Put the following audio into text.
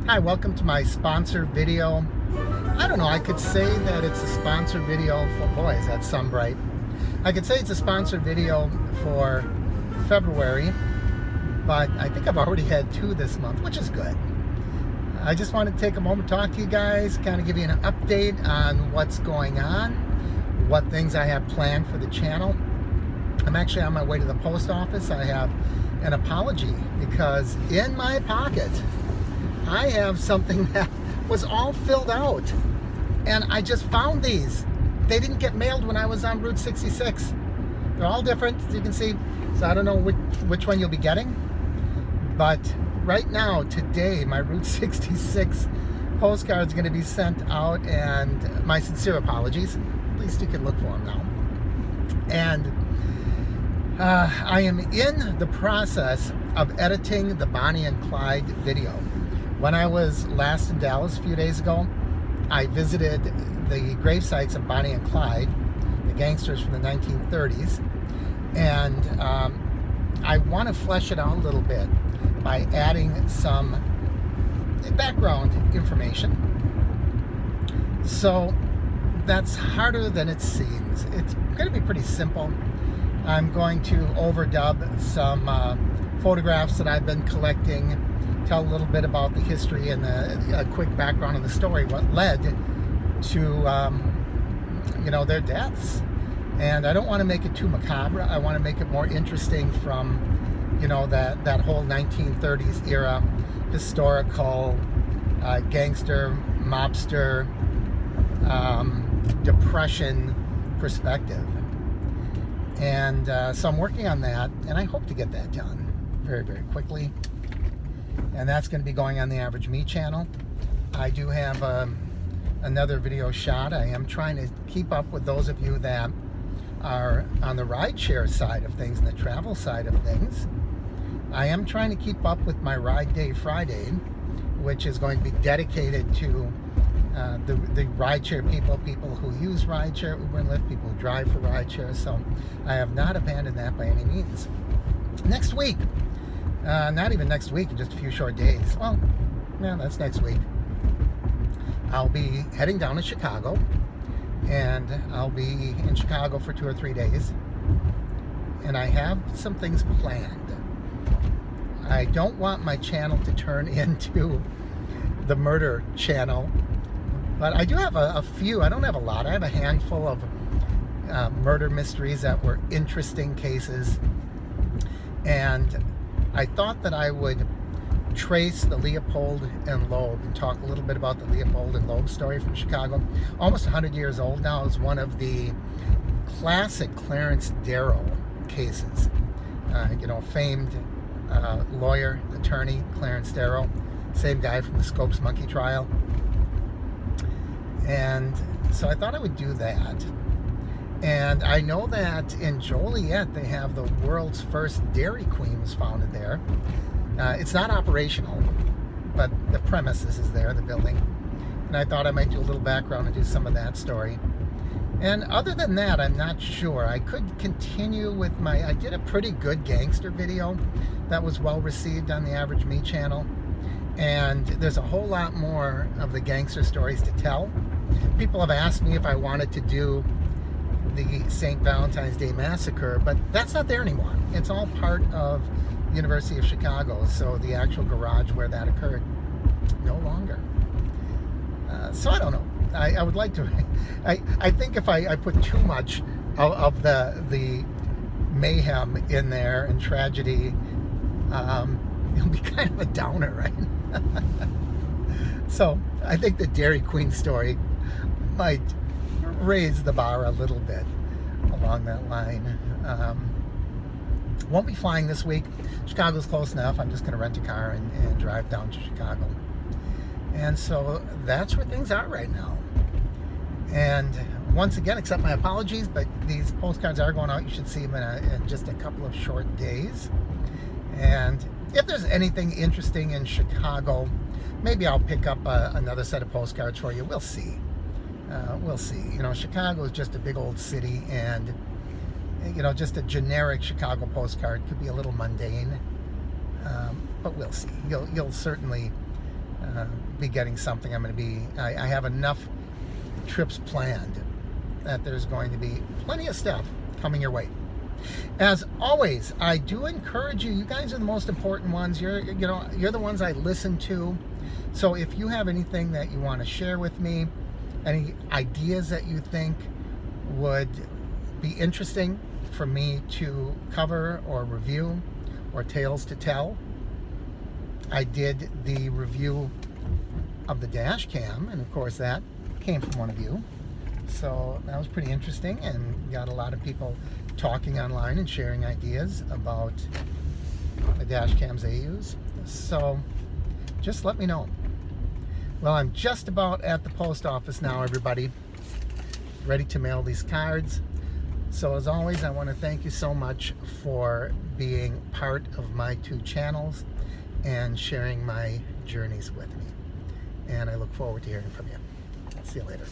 Hi, welcome to my sponsor video. I don't know, I could say that it's a sponsor video for, boy, is that sun bright. I could say it's a sponsor video for February, but I think I've already had two this month, which is good. I just wanted to take a moment to talk to you guys, kind of give you an update on what's going on, what things I have planned for the channel. I'm actually on my way to the post office. I have an apology because in my pocket I have something that was all filled out, and I just found these. They didn't get mailed when I was on Route 66. They're all different, as you can see, so I don't know which one you'll be getting, but right now, today, my Route 66 postcard is going to be sent out, and my sincere apologies. At least you can look for them now. And I am in the process of editing the Bonnie and Clyde video. When I was last in Dallas a few days ago, I visited the grave sites of Bonnie and Clyde, the gangsters from the 1930s, and I want to flesh it out a little bit by adding some background information. So that's harder than it seems. It's going to be pretty simple. I'm going to overdub some photographs that I've been collecting, tell a little bit about the history and a quick background of the story, what led to their deaths. And I don't want to make it too macabre. I want to make it more interesting from that whole 1930s era historical gangster mobster depression perspective. And so I'm working on that, and I hope to get that done very, very quickly. And that's going to be going on the Average Me channel. I do have another video shot. I am trying to keep up with those of you that are on the rideshare side of things and the travel side of things. I am trying to keep up with my Ride Day Friday, which is going to be dedicated to the rideshare people who use rideshare, Uber and Lyft, people who drive for rideshare. So I have not abandoned that by any means. Next week, not even next week, in just a few short days. Well, yeah, that's next week. I'll be heading down to Chicago, and I'll be in Chicago for 2 or 3 days. And I have some things planned. I don't want my channel to turn into the murder channel, but I do have a few. I don't have a lot. I have a handful of murder mysteries that were interesting cases, and I thought that I would trace the Leopold and Loeb and talk a little bit about the Leopold and Loeb story from Chicago. Almost 100 years old now. It's one of the classic Clarence Darrow cases. Famed lawyer, attorney, Clarence Darrow, same guy from the Scopes Monkey trial. And so I thought I would do that. And I know that in Joliet they have the world's first Dairy Queen was founded there. It's not operational, but the premises is there, the building. And I thought I might do a little background and do some of that story. And other than that, I'm not sure. I could continue with I did a pretty good gangster video that was well received on the Average Me channel. And there's a whole lot more of the gangster stories to tell. People have asked me if I wanted to do the St. Valentine's Day Massacre, but that's not there anymore. It's all part of University of Chicago, so the actual garage where that occurred, no longer. So I don't know. I would like to. I think if I put too much of the mayhem in there and tragedy, it'll be kind of a downer, right? So I think the Dairy Queen story might raise the bar a little bit along that line. Won't be flying this week. Chicago's close enough. I'm just going to rent a car and drive down to Chicago. And so that's where things are right now. And once again, accept my apologies, but these postcards are going out. You should see them in just a couple of short days. And if there's anything interesting in Chicago, maybe I'll pick up another set of postcards for you. We'll see. We'll see. Chicago is just a big old city, and just a generic Chicago postcard could be a little mundane, but we'll see. You'll certainly be getting something. I have enough trips planned that there's going to be plenty of stuff coming your way. As always, I do encourage you. You guys are the most important ones. You're the ones I listen to. So if you have anything that you want to share with me, any ideas that you think would be interesting for me to cover or review, or tales to tell. I did the review of the dash cam, and of course that came from one of you. So that was pretty interesting, and got a lot of people talking online and sharing ideas about the dash cams they use. So just let me know. Well, I'm just about at the post office now, everybody, ready to mail these cards. So as always, I want to thank you so much for being part of my 2 channels and sharing my journeys with me. And I look forward to hearing from you. See you later.